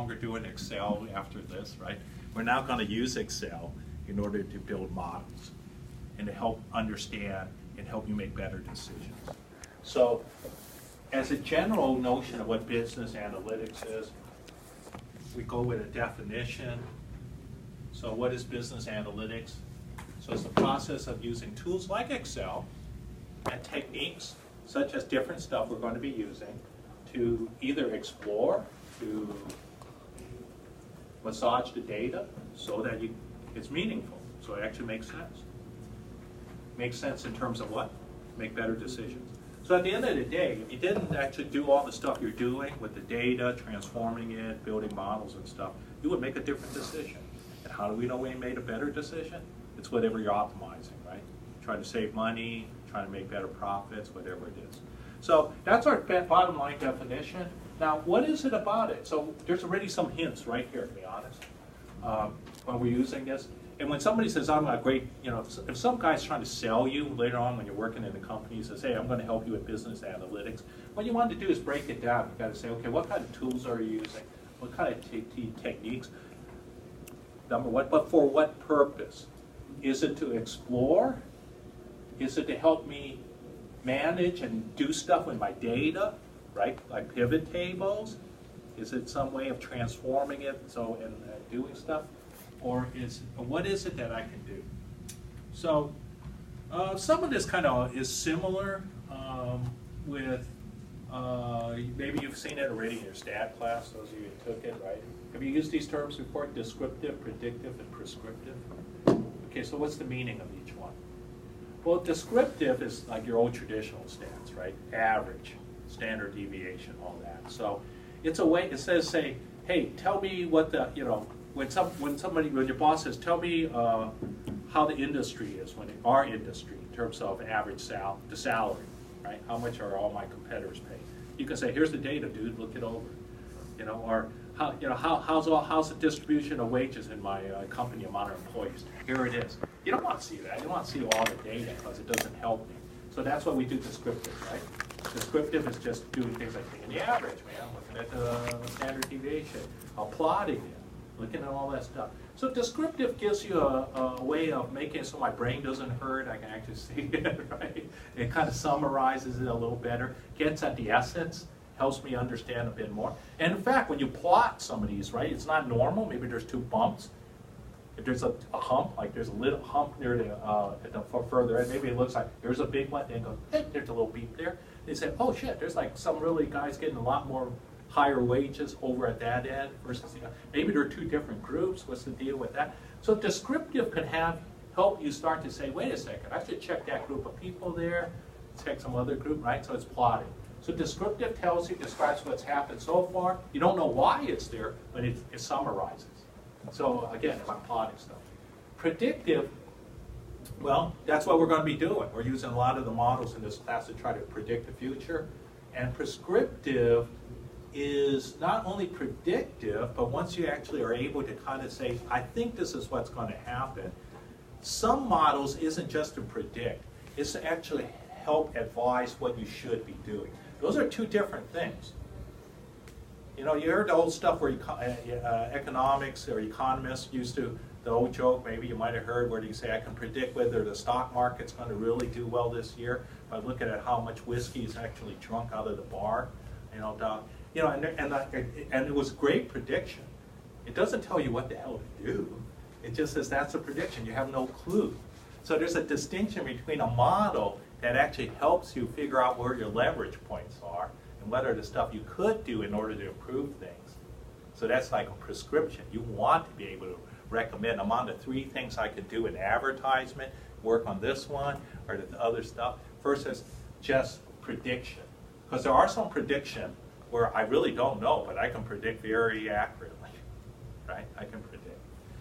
longer doing Excel after this, right? We're now going to use Excel in order to build models and to help understand and help you make better decisions. So as a general notion of what business analytics is, we go with a definition. So what is business analytics? So it's the process of using tools like Excel and techniques such as different stuff we're going to be using to either explore, to massage the data so that it's meaningful, so it actually makes sense. Makes sense in terms of what? Make better decisions. So at the end of the day, if you didn't actually do all the stuff you're doing with the data, transforming it, building models and stuff, you would make a different decision. And how do we know we made a better decision? It's whatever you're optimizing, right? Trying to save money, trying to make better profits, whatever it is. So that's our bottom line definition. Now, what is it about it? So there's already some hints right here, to be honest, when we're using this. And when somebody says, I'm a great, if some guy's trying to sell you later on when you're working in the company, he says, hey, I'm going to help you with business analytics. What you want to do is break it down. You've got to say, okay, what kind of tools are you using? What kind of techniques? Number one, but for what purpose? Is it to explore? Is it to help me manage and do stuff with my data, right? Like pivot tables? Is it some way of transforming it and doing stuff? Or what is it that I can do? So some of this kind of is similar with, maybe you've seen it already in your stat class, those of you who took it, right? Have you used these terms before? Descriptive, predictive, and prescriptive? Okay, so what's the meaning of each one? Well, descriptive is like your old traditional stats, right? Average, standard deviation, all that. So it's a way, it says, say, hey, tell me what the, when your boss says, tell me how the industry is, our industry, in terms of average the salary, right? How much are all my competitors paying? You can say, here's the data, dude, look it over. Or how's the distribution of wages in my company amount of employees? Here it is. You don't want to see that. You want to see all the data because it doesn't help me. So that's what we do descriptive, right? Descriptive is just doing things like taking the average, man, looking at the standard deviation, plotting it, looking at all that stuff. So descriptive gives you a way of making it so my brain doesn't hurt. I can actually see it, right? It kind of summarizes it a little better, gets at the essence, helps me understand a bit more. And in fact, when you plot some of these, right, it's not normal. Maybe there's two bumps. If there's a hump, like there's a little hump near the further end, maybe it looks like there's a big one, then goes, hey, there's a little beep there. They say, oh shit, there's like some really guys getting a lot more higher wages over at that end versus the other. Maybe there are two different groups. What's the deal with that? So descriptive can help you start to say, wait a second, I should check that group of people there, check some other group, right? So it's plotting. So descriptive describes what's happened so far. You don't know why it's there, but it summarizes. So again, if I'm plotting stuff. Predictive, well, that's what we're going to be doing. We're using a lot of the models in this class to try to predict the future. And prescriptive is not only predictive, but once you actually are able to kind of say, I think this is what's going to happen, some models isn't just to predict. It's to actually help advise what you should be doing. Those are two different things. You heard the old stuff where economics or economists used to, the old joke maybe you might have heard where you say, I can predict whether the stock market's going to really do well this year by looking at how much whiskey is actually drunk out of the bar. And it was great prediction. It doesn't tell you what the hell to do. It just says that's a prediction. You have no clue. So there's a distinction between a model that actually helps you figure out where your leverage points are and what are the stuff you could do in order to improve things. So that's like a prescription. You want to be able to recommend, I'm on the 3 things I could do in advertisement, work on this one, or the other stuff, versus just prediction. Because there are some prediction where I really don't know, but I can predict very accurately, right? I can predict.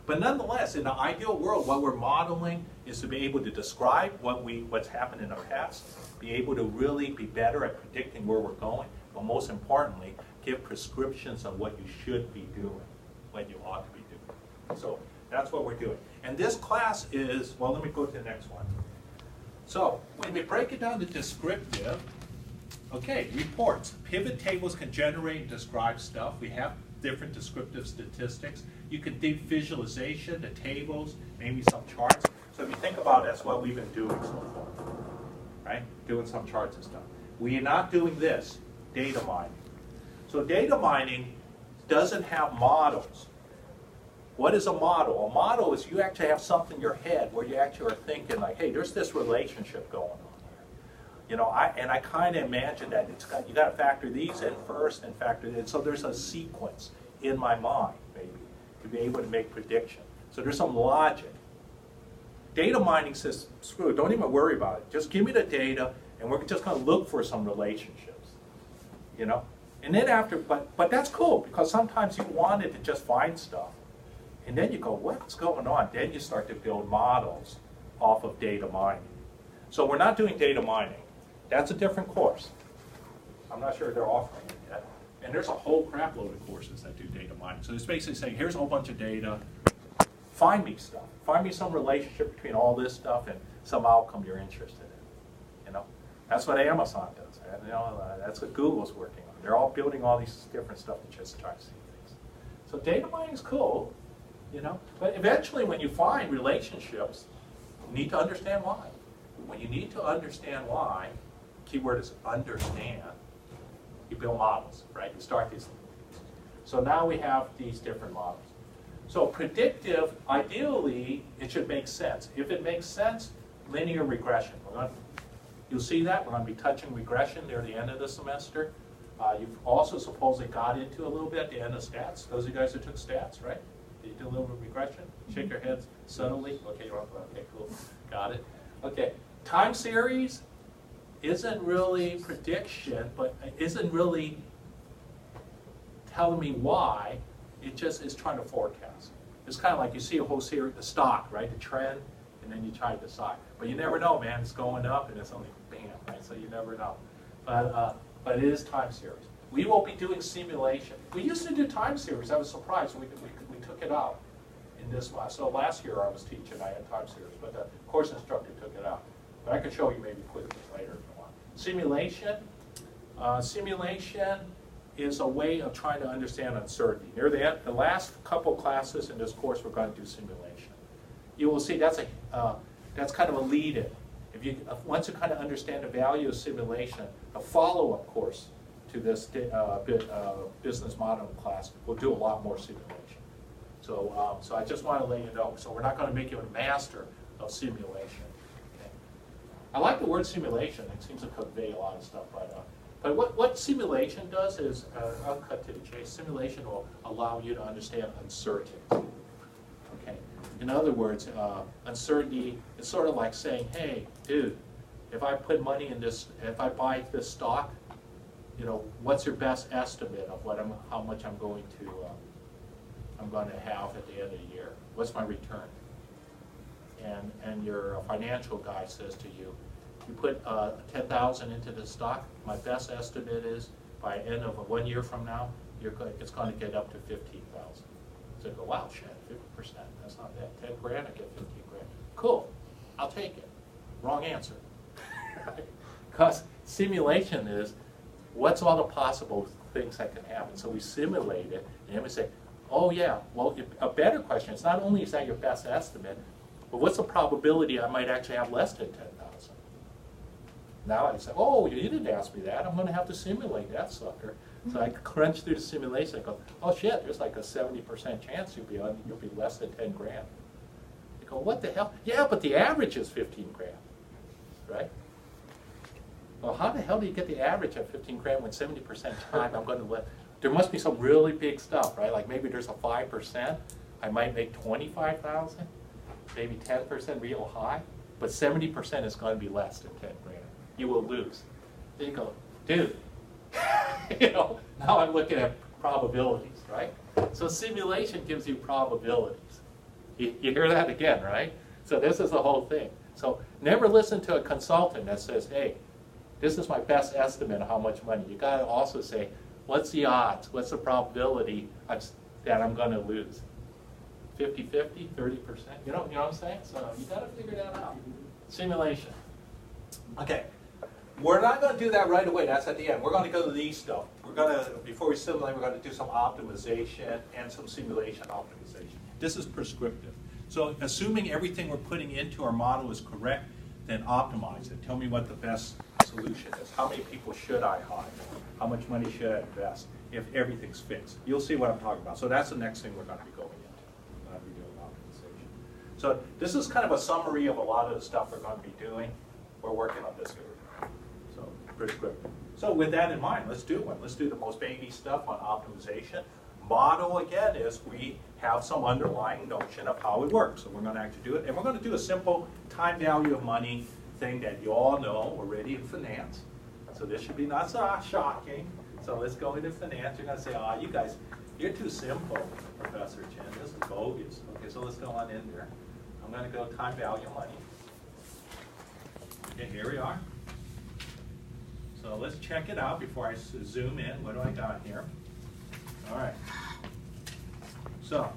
But nonetheless, in the ideal world, what we're modeling is to be able to describe what's happened in the past, be able to really be better at predicting where we're going, but most importantly, give prescriptions on what you should be doing, what you ought to be doing. So that's what we're doing. And this class is, well, let me go to the next one. So when we break it down to descriptive, okay, reports. Pivot tables can generate and describe stuff. We have different descriptive statistics. You can do visualization, the tables, maybe some charts. So if you think about it, that's what we've been doing so far, right? Doing some charts and stuff. We are not doing this, data mining. So data mining doesn't have models. What is a model? A model is you actually have something in your head where you actually are thinking like, hey, there's this relationship going on here. You know, I kind of imagine that you got to factor these in first and factor in. So there's a sequence in my mind, maybe, to be able to make prediction. So there's some logic. Data mining says, screw it, don't even worry about it. Just give me the data, and we're just going to look for some relationships. You know? And then after, but that's cool, because sometimes you wanted to just find stuff. And then you go, what's going on? Then you start to build models off of data mining. So we're not doing data mining. That's a different course. I'm not sure they're offering it yet. And there's a whole crap load of courses that do data mining. So it's basically saying, here's a whole bunch of data. Find me stuff. Find me some relationship between all this stuff and some outcome you're interested in. You know, that's what Amazon does. And, you know, that's what Google's working on. They're all building all these different stuff to just try to see things. So data mining is cool. You know, but eventually when you find relationships, you need to understand why. When you need to understand why, keyword is understand, you build models, right? You start these. So now we have these different models. So predictive, ideally, it should make sense. If it makes sense, linear regression. You'll see that. We're going to be touching regression near the end of the semester. You've also supposedly got into a little bit at the end of stats. Those of you guys who took stats, right? Did you do a little bit of regression? Shake your heads subtly. Okay, okay, cool. Got it. Okay, time series isn't really prediction, but isn't really telling me why. It just is trying to forecast. It's kind of like you see a whole series, the stock, right? The trend, and then you try to decide. But you never know, man. It's going up, and it's only bam, right? So you never know. But it is time series. We will be doing simulation. We used to do time series. I was surprised. We took it out in this class. So last year I was teaching, I had time series, but the course instructor took it out. But I can show you maybe quickly later if you want. Simulation. Simulation is a way of trying to understand uncertainty. Near the end, the last couple classes in this course, we're going to do simulation. You will see that's kind of a lead-in. Once you kind of understand the value of simulation, a follow-up course to this business modeling class will do a lot more simulation. So, so I just want to let you know. So we're not going to make you a master of simulation. Okay. I like the word simulation. It seems to convey a lot of stuff. But what simulation does is, I'll cut to the chase. Simulation will allow you to understand uncertainty. Okay. In other words, uncertainty is sort of like saying, hey, dude, if I put money in this, if I buy this stock, you know, what's your best estimate of how much I'm going to have at the end of the year? What's my return? And your financial guy says to you, you put 10,000 into the stock. My best estimate is by end of 1 year from now, it's going to get up to 15,000. So you go, wow, shit, 50%. That's not bad. 10 grand, I get 15 grand. Cool, I'll take it. Wrong answer. Because simulation is, what's all the possible things that can happen? So we simulate it, and then we say, oh yeah, well, a better question is not only is that your best estimate, but what's the probability I might actually have less than 10,000? Now I say, oh, you didn't ask me that. I'm going to have to simulate that sucker. So I crunch through the simulation. I go, oh shit, there's like a 70% chance you'll be less than 10 grand. You go, what the hell? Yeah, but the average is 15 grand, right? Well, how the hell do you get the average at 15 grand when 70% time I'm going to let? There must be some really big stuff, right? Like maybe there's a 5%. I might make 25,000, maybe 10% real high, but 70% is going to be less than 10 grand. You will lose. Then you go, dude, you know, now I'm looking at probabilities, right? So simulation gives you probabilities. You hear that again, right? So this is the whole thing. So never listen to a consultant that says, hey, this is my best estimate of how much money. You got to also say, what's the odds? What's the probability that I'm going to lose? 50-50, 30%? You know what I'm saying? So you got to figure that out. Simulation. Okay. we're not going to do that right away. That's at the end. We're going to go to these stuff. We're going to, before we simulate, we're going to do some optimization and some simulation optimization. This is prescriptive. So assuming everything we're putting into our model is correct, then optimize it. Tell me what the best solution is. How many people should I hire? How much money should I invest if everything's fixed? You'll see what I'm talking about. So that's the next thing we're going to be going into. We're going to be doing optimization. So this is kind of a summary of a lot of the stuff we're going to be doing. We're working on this area. So prescriptive. So with that in mind, let's do one. Let's do the most baby stuff on optimization. Model, again, is we have some underlying notion of how it works. So we're going to actually do it. And we're going to do a simple time value of money thing that you all know already in finance. So this should be not so shocking. So let's go into finance. You're going to say, oh, you guys, you're too simple, Professor Chen. This is bogus. Okay, so let's go on in there. I'm going to go time value of money. Okay, here we are. So let's check it out before I zoom in. What do I got here? All right. So